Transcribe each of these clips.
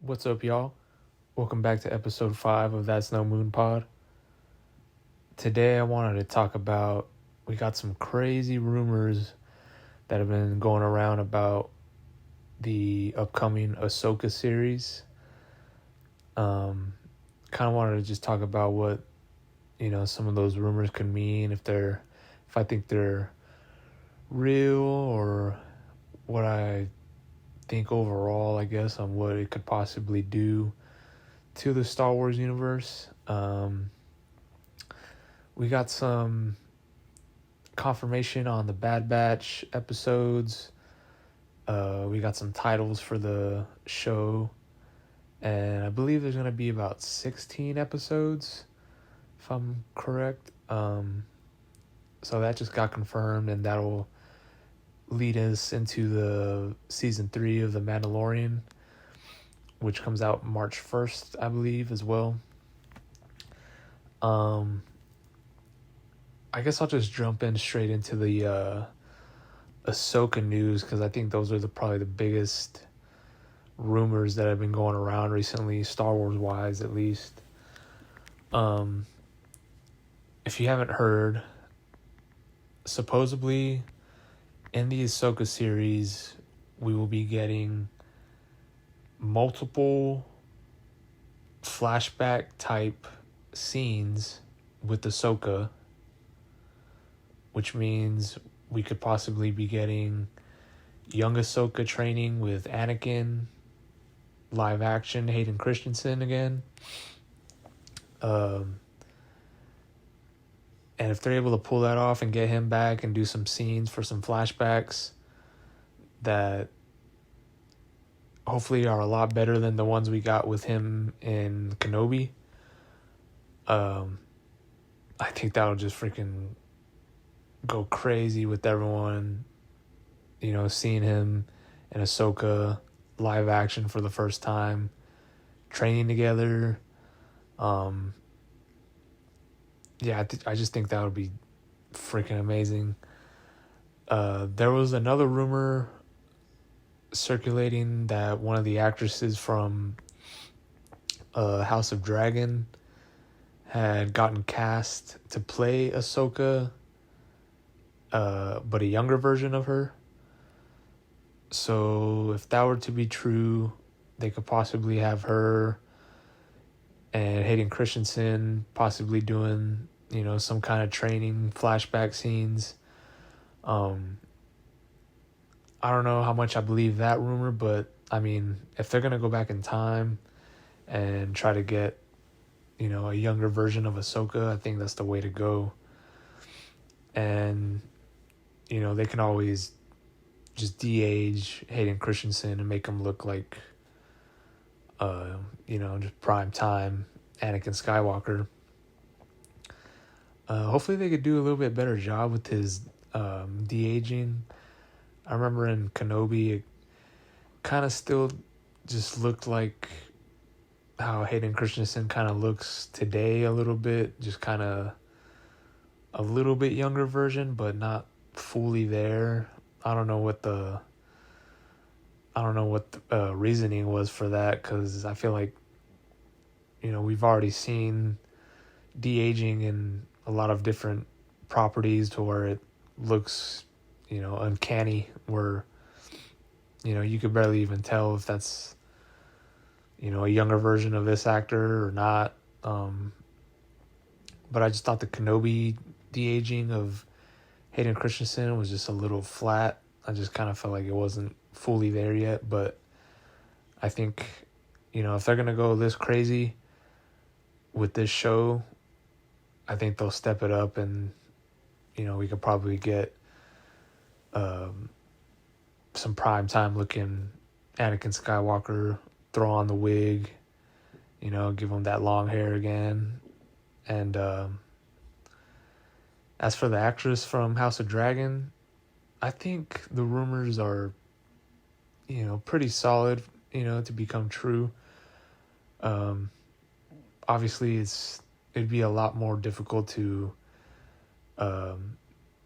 What's up, y'all? Welcome back to episode 5 of That's No Moon Pod. Today, I wanted to talk about we got some crazy rumors that have been going around about the upcoming Ahsoka series. Kind of wanted to just talk about what some of those rumors could mean, if I think they're real, or what I think overall, I guess, on what it could possibly do to the Star Wars universe. We got some confirmation on the Bad Batch episodes. We got some titles for the show, and I believe there's going to be about 16 episodes, if I'm correct. So that just got confirmed, and that'll lead us into the season 3 of The Mandalorian, which comes out March 1st, I believe, as well. I guess I'll just jump in straight into the Ahsoka news, because I think those are probably the biggest rumors that have been going around recently, Star Wars wise at least. If you haven't heard, supposedly in the Ahsoka series, we will be getting multiple flashback type scenes with Ahsoka, which means we could possibly be getting young Ahsoka training with Anakin, live action Hayden Christensen again. And if they're able to pull that off and get him back and do some scenes for some flashbacks that hopefully are a lot better than the ones we got with him in Kenobi, I think that'll just freaking go crazy with everyone, seeing him and Ahsoka live action for the first time, training together. I just think that would be freaking amazing. There was another rumor circulating that one of the actresses from House of Dragon had gotten cast to play Ahsoka, but a younger version of her. So if that were to be true, they could possibly have her and Hayden Christensen possibly doing, some kind of training flashback scenes. I don't know how much I believe that rumor, but I mean, if they're gonna go back in time and try to get, a younger version of Ahsoka, I think that's the way to go. And they can always just de-age Hayden Christensen and make him look like just prime time Anakin Skywalker. Hopefully they could do a little bit better job with his de-aging. I remember in Kenobi, it kind of still just looked like how Hayden Christensen kind of looks today a little bit, just kind of a little bit younger version, but not fully there. I don't know what the reasoning was for that, because I feel like, we've already seen de-aging in a lot of different properties to where it looks, uncanny, where, you could barely even tell if that's, a younger version of this actor or not. But I just thought the Kenobi de-aging of Hayden Christensen was just a little flat. I just kind of felt like it wasn't fully there yet, but I think, if they're going to go this crazy with this show, I think they'll step it up, and, we could probably get some primetime looking Anakin Skywalker, throw on the wig, give him that long hair again. And as for the actress from House of Dragon, I think the rumors are, pretty solid, to become true. Obviously it'd be a lot more difficult to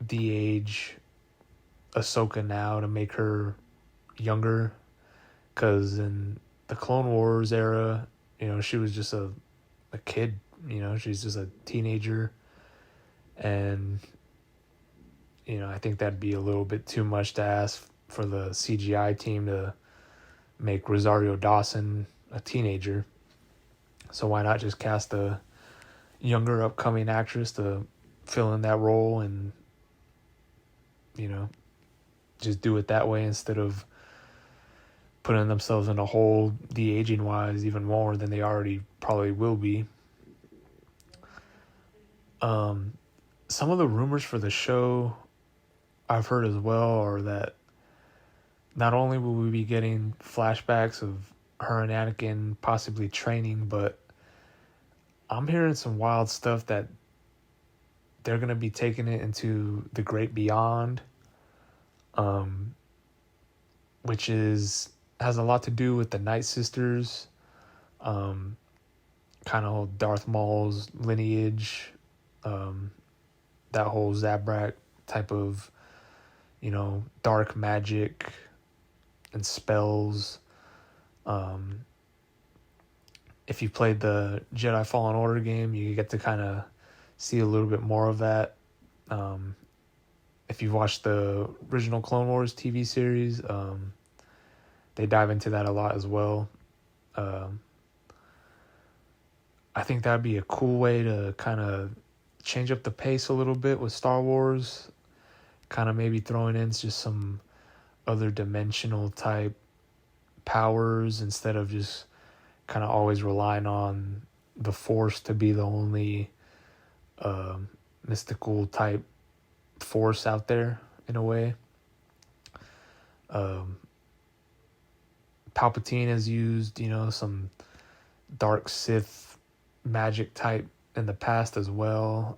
de-age Ahsoka now to make her younger, because in the Clone Wars era, she was just a kid, she's just a teenager. And, I think that'd be a little bit too much to ask for the CGI team to make Rosario Dawson a teenager. So why not just cast a younger upcoming actress to fill in that role and, just do it that way instead of putting themselves in a hole de-aging wise even more than they already probably will be. Some of the rumors for the show I've heard as well are that not only will we be getting flashbacks of her and Anakin possibly training, but I'm hearing some wild stuff that they're going to be taking it into the great beyond, which has a lot to do with the Night Sisters, kind of Darth Maul's lineage, that whole Zabrak type of, dark magic and spells. If you played the Jedi Fallen Order game, you get to kind of see a little bit more of that. If you've watched the original Clone Wars TV series, they dive into that a lot as well. I think that'd be a cool way to kind of change up the pace a little bit with Star Wars. Kind of maybe throwing in just some other dimensional type powers instead of just kind of always relying on the Force to be the only mystical type force out there in a way. Palpatine has used, some dark Sith magic type in the past as well.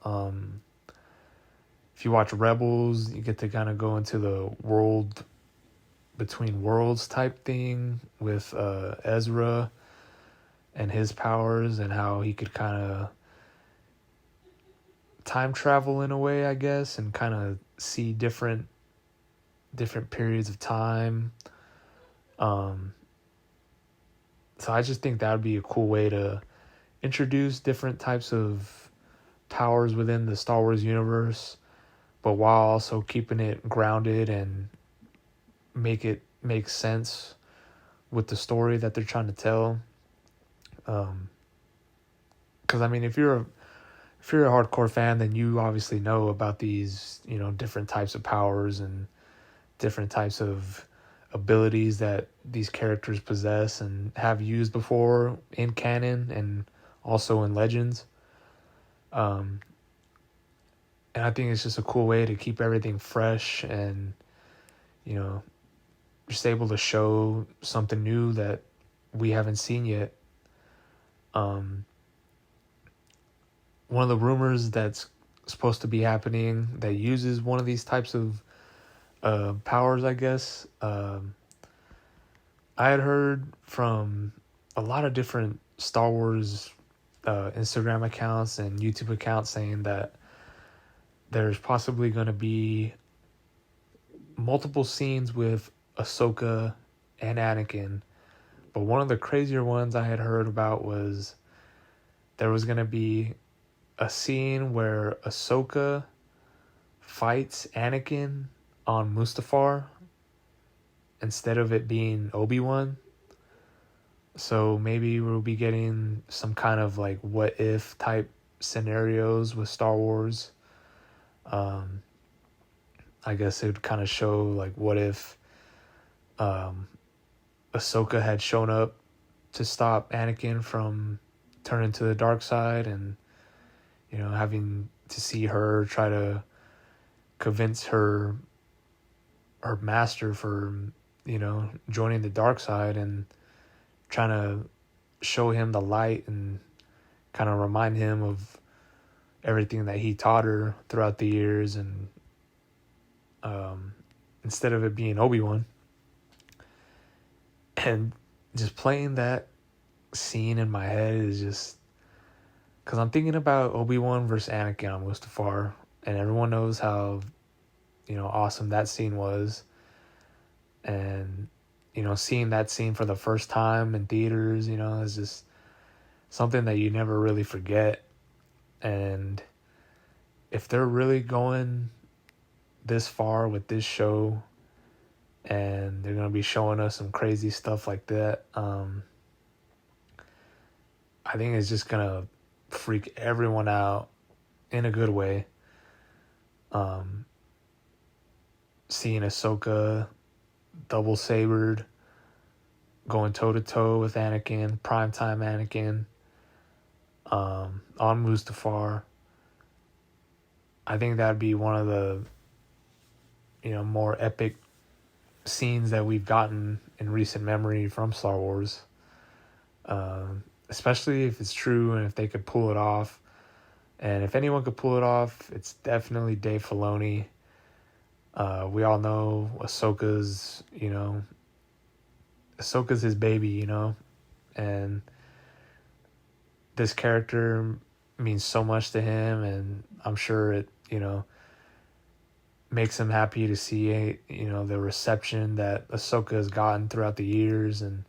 If you watch Rebels, you get to kind of go into the world between worlds type thing with Ezra and his powers and how he could kind of time travel in a way, I guess, and kind of see different periods of time. So I just think that would be a cool way to introduce different types of powers within the Star Wars universe, but while also keeping it grounded and make it make sense with the story that they're trying to tell. Because I mean, if you're a hardcore fan, then you obviously know about these, different types of powers and different types of abilities that these characters possess and have used before in canon and also in Legends. And I think it's just a cool way to keep everything fresh and, just able to show something new that we haven't seen yet. One of the rumors that's supposed to be happening that uses one of these types of powers, I guess, I had heard from a lot of different Star Wars Instagram accounts and YouTube accounts saying that there's possibly going to be multiple scenes with Ahsoka and Anakin, but one of the crazier ones I had heard about was there was going to be a scene where Ahsoka fights Anakin on Mustafar instead of it being Obi-Wan. So maybe we'll be getting some kind of like what if type scenarios with Star Wars. I guess it would kind of show like what if Ahsoka had shown up to stop Anakin from turning to the dark side and, having to see her try to convince her master for, joining the dark side and trying to show him the light and kind of remind him of everything that he taught her throughout the years, and instead of it being Obi-Wan. And just playing that scene in my head is just because I'm thinking about Obi-Wan versus Anakin on Mustafar, and everyone knows how awesome that scene was. And seeing that scene for the first time in theaters, is just something that you never really forget. And if they're really going this far with this show and they're going to be showing us some crazy stuff like that, I think it's just going to freak everyone out in a good way. Seeing Ahsoka double sabered, going toe to toe with Anakin, primetime Anakin, on Mustafar. I think that'd be one of the more epic scenes that we've gotten in recent memory from Star Wars. Especially if it's true and if they could pull it off. And if anyone could pull it off, it's definitely Dave Filoni. We all know Ahsoka's his baby, and this character means so much to him, and I'm sure it, makes him happy to see, the reception that Ahsoka has gotten throughout the years and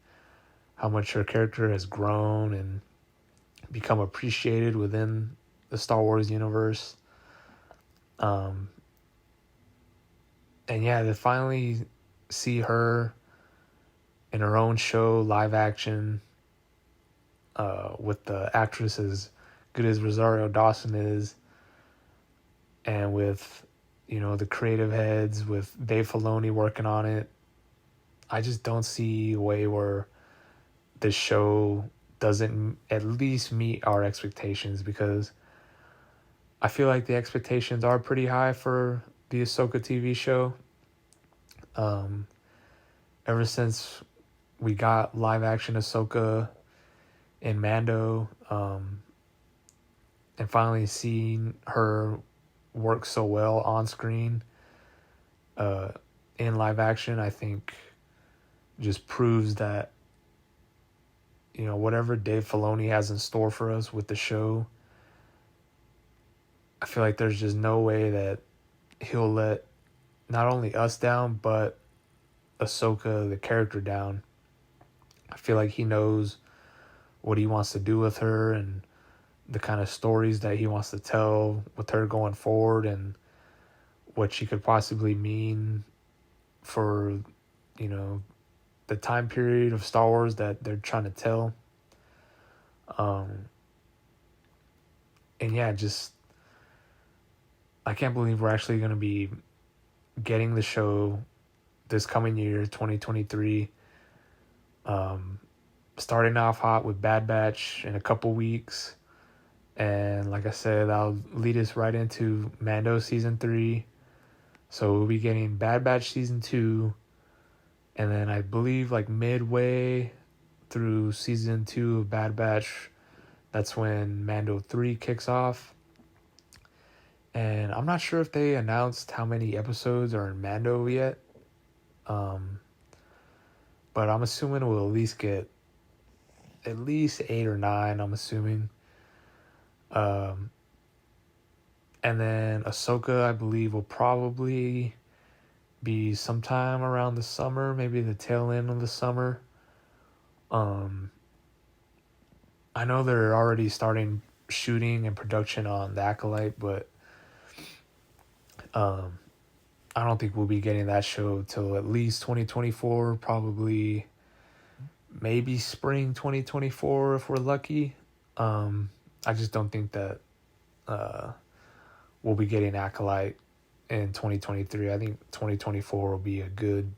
how much her character has grown and become appreciated within the Star Wars universe. And yeah, to finally see her in her own show, live action, with the actress as good as Rosario Dawson is, and with, the creative heads, with Dave Filoni working on it, I just don't see a way where this show doesn't at least meet our expectations, because I feel like the expectations are pretty high for the Ahsoka TV show. Ever since we got live action Ahsoka in Mando, and finally seeing her work so well on screen, in live action, I think just proves that, whatever Dave Filoni has in store for us with the show, I feel like there's just no way that he'll let not only us down, but Ahsoka, the character, down. I feel like he knows what he wants to do with her and the kind of stories that he wants to tell with her going forward, and what she could possibly mean for, the time period of Star Wars that they're trying to tell. And yeah, just, I can't believe we're actually going to be getting the show this coming year, 2023. Starting off hot with Bad Batch in a couple weeks. And like I said, that'll lead us right into Mando Season 3. So we'll be getting Bad Batch Season 2. And then I believe like midway through Season 2 of Bad Batch, that's when Mando 3 kicks off. And I'm not sure if they announced how many episodes are in Mando yet. But I'm assuming we'll at least get at least 8 or 9, I'm assuming. And then Ahsoka, I believe, will probably be sometime around the summer, maybe the tail end of the summer. I know they're already starting shooting and production on The Acolyte, but I don't think we'll be getting that show till at least 2024, probably maybe spring 2024 if we're lucky. I just don't think that we'll be getting Acolyte in 2023. I think 2024 will be a good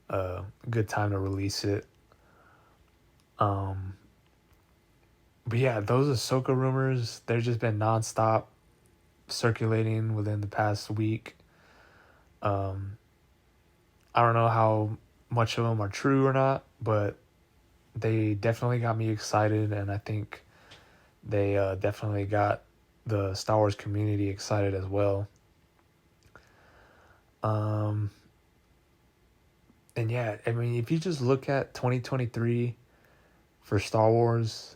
time to release it. But yeah, those Ahsoka rumors, they've just been nonstop circulating within the past week. I don't know how much of them are true or not, but they definitely got me excited, and I think they definitely got the Star Wars community excited as well. And yeah, I mean, if you just look at 2023 for Star Wars,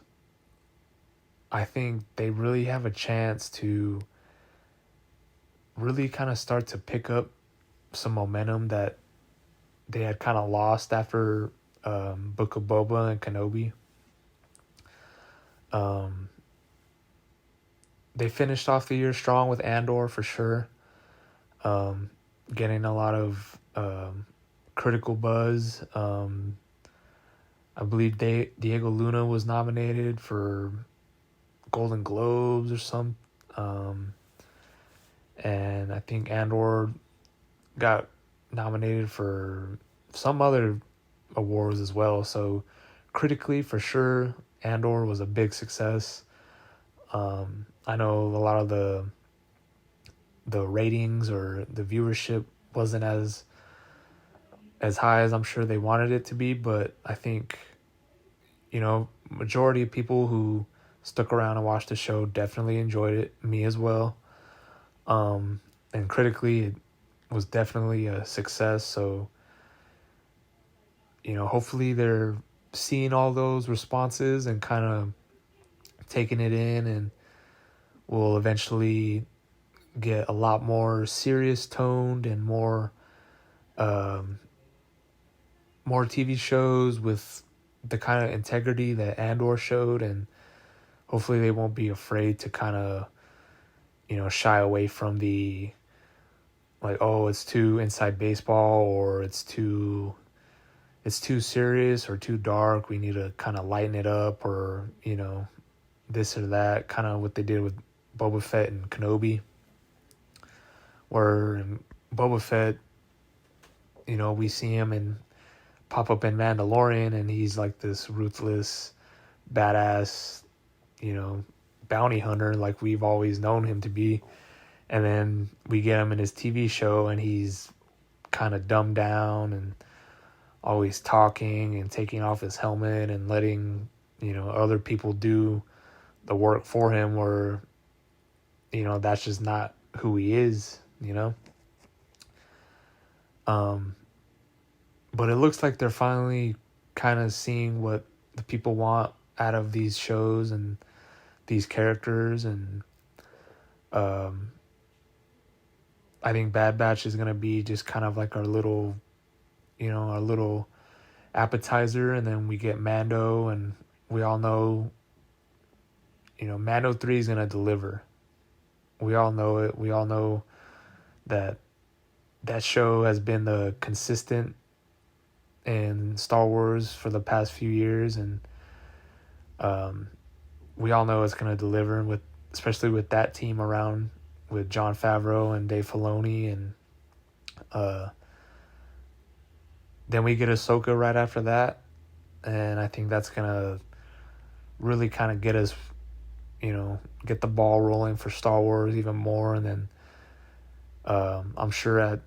I think they really have a chance to really kind of start to pick up some momentum that they had kind of lost after Book of Boba and Kenobi. Um, they finished off the year strong with Andor for sure, getting a lot of critical buzz. I believe Diego Luna was nominated for Golden Globes or some, um, and I think Andor got nominated for some other awards as well. So critically, for sure, Andor was a big success. I know a lot of the ratings or the viewership wasn't as high as I'm sure they wanted it to be, but I think, majority of people who stuck around and watched the show definitely enjoyed it. Me as well. And critically, it was definitely a success. So, hopefully they're seeing all those responses and kind of taking it in, and we'll eventually get a lot more serious toned and um, more TV shows with the kind of integrity that Andor showed, and hopefully they won't be afraid to kind of, shy away from the, like, oh, it's too inside baseball, or it's too serious or too dark. We need to kind of lighten it up, or this or that. Kind of what they did with Boba Fett and Kenobi, where in Boba Fett, we see him and pop up in Mandalorian, and he's like this ruthless, badass, you know, bounty hunter like we've always known him to be. And then we get him in his TV show, and he's kind of dumbed down and always talking and taking off his helmet and letting, other people do the work for him, where, that's just not who he is. But it looks like they're finally kind of seeing what the people want out of these shows and these characters. And I think Bad Batch is going to be just kind of like our little appetizer. And then we get Mando, and we all know, Mando 3 is going to deliver. We all know it. We all know that show has been the consistent in Star Wars for the past few years, and we all know it's going to deliver, with especially with that team around, with Jon Favreau and Dave Filoni. And then we get Ahsoka right after that, and I think that's going to really kind of get us, get the ball rolling for Star Wars even more. And then I'm sure at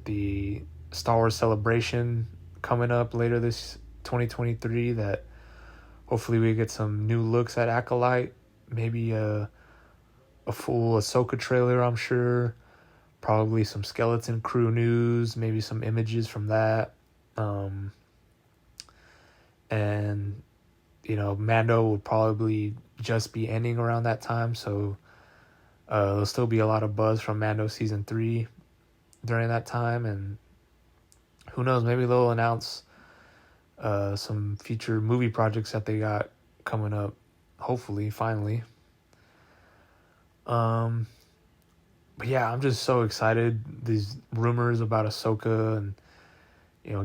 the Star Wars Celebration coming up later this 2023, that hopefully we get some new looks at Acolyte, maybe a full Ahsoka trailer, I'm sure, probably some Skeleton Crew news, maybe some images from that, and Mando will probably just be ending around that time, so there'll still be a lot of buzz from Mando season 3 during that time. And who knows, maybe they'll announce some future movie projects that they got coming up, hopefully, finally. But yeah, I'm just so excited. These rumors about Ahsoka and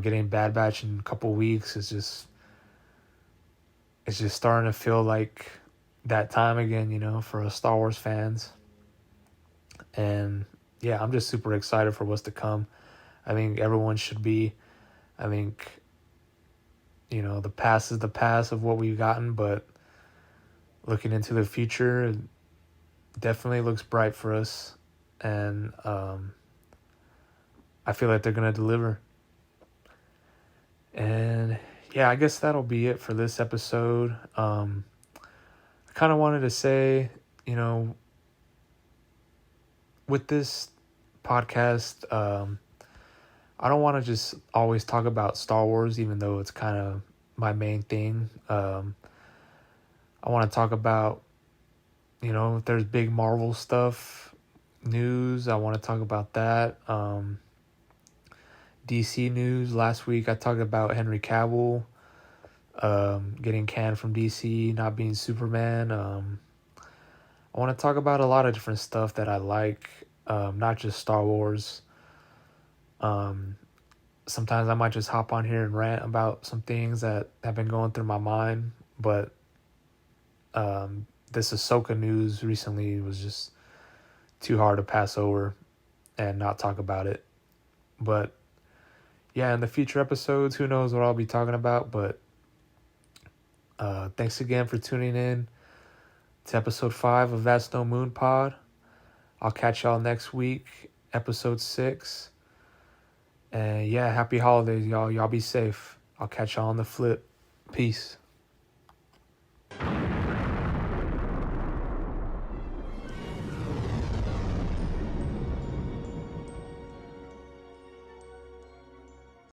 getting Bad Batch in a couple weeks is just, it's just starting to feel like that time again, for us Star Wars fans. And yeah, I'm just super excited for what's to come. I think everyone should be. I think, the past is the past of what we've gotten, but looking into the future, it definitely looks bright for us. And I feel like they're going to deliver. And yeah, I guess that'll be it for this episode. I kind of wanted to say, with this podcast, I don't want to just always talk about Star Wars, even though it's kind of my main thing. I want to talk about, if there's big Marvel stuff, news, I want to talk about that. DC news. Last week I talked about Henry Cavill getting canned from DC, not being Superman. I want to talk about a lot of different stuff that I like, not just Star Wars. Um, Sometimes I might just hop on here and rant about some things that have been going through my mind, but this Ahsoka news recently was just too hard to pass over and not talk about it. But yeah, in the future episodes, who knows what I'll be talking about, but thanks again for tuning in to episode 5 of That's No Moon Pod. I'll catch y'all next week, episode 6. And yeah, happy holidays, y'all. Y'all be safe. I'll catch y'all on the flip. Peace.